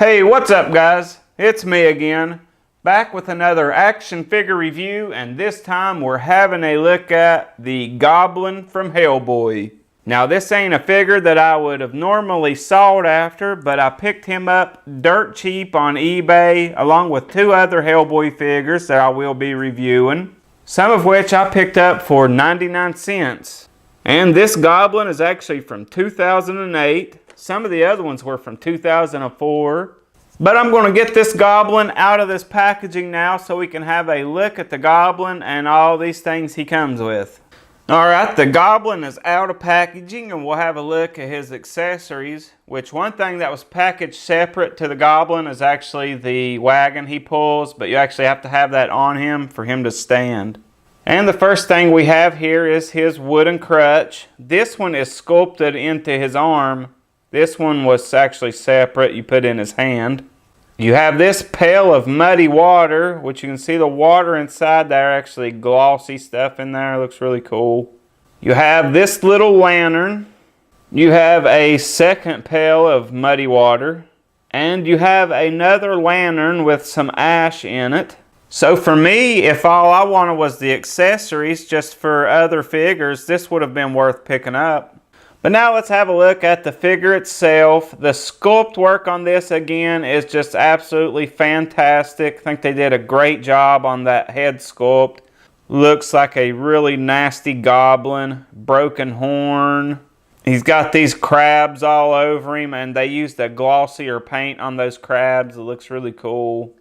Hey, what's up guys? It's me again, back with another action figure review, and this time we're having a look at the Goblin from Hellboy. Now this ain't a figure that I would have normally sought after, but I picked him up dirt cheap on eBay along with two other Hellboy figures that I will be reviewing. Some of which I picked up for 99 cents. And this Goblin is actually from 2008. Some of the other ones were from 2004. But I'm going to get this Goblin out of this packaging now so we can have a look at the Goblin and all these things he comes with. Alright, the Goblin is out of packaging and we'll have a look at his accessories. Which one thing that was packaged separate to the Goblin is actually the wagon he pulls. But you actually have to have that on him for him to stand. And the first thing we have here is his wooden crutch. This one is sculpted into his arm. This one was actually separate, you put in his hand. You have this pail of muddy water, which you can see the water inside there, actually glossy stuff in there, looks really cool. You have this little lantern. You have a second pail of muddy water. And you have another lantern with some ash in it. So for me, if all I wanted was the accessories just for other figures, this would have been worth picking up. But now let's have a look at the figure itself. The sculpt work on this again is just absolutely fantastic. I think they did a great job on that head sculpt. Looks like a really nasty goblin, broken horn. He's got these crabs all over him and they used a glossier paint on those crabs. It looks really cool.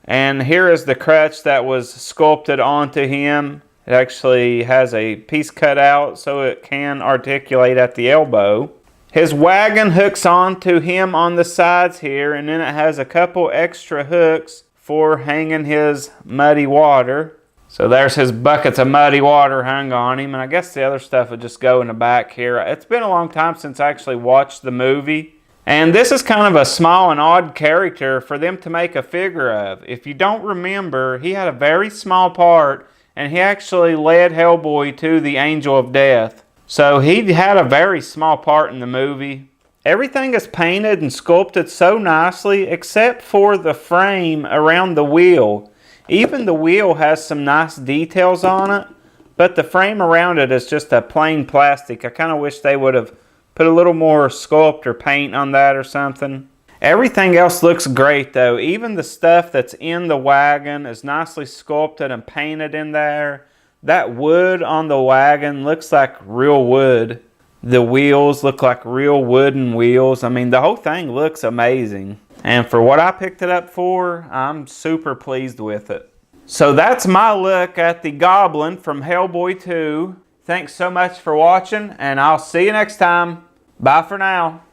And here is the crutch that was sculpted onto him. It actually has a piece cut out so it can articulate at the elbow. His wagon hooks onto him on the sides here, and then it has a couple extra hooks for hanging his muddy water. So there's his buckets of muddy water hung on him, and I guess the other stuff would just go in the back here. It's been a long time since I actually watched the movie. And this is kind of a small and odd character for them to make a figure of. If you don't remember, he had a very small part. And he actually led Hellboy to the Angel of Death. So he had a very small part in the movie. Everything is painted and sculpted so nicely except for the frame around the wheel. Even the wheel has some nice details on it. But the frame around it is just a plain plastic. I kind of wish they would have put a little more sculpt or paint on that or something. Everything else looks great though. Even the stuff that's in the wagon is nicely sculpted and painted in there. That wood on the wagon looks like real wood. The wheels look like real wooden wheels. I mean, the whole thing looks amazing. And for what I picked it up for, I'm super pleased with it. So that's my look at the Goblin from Hellboy 2. Thanks so much for watching, and I'll see you next time. Bye for now.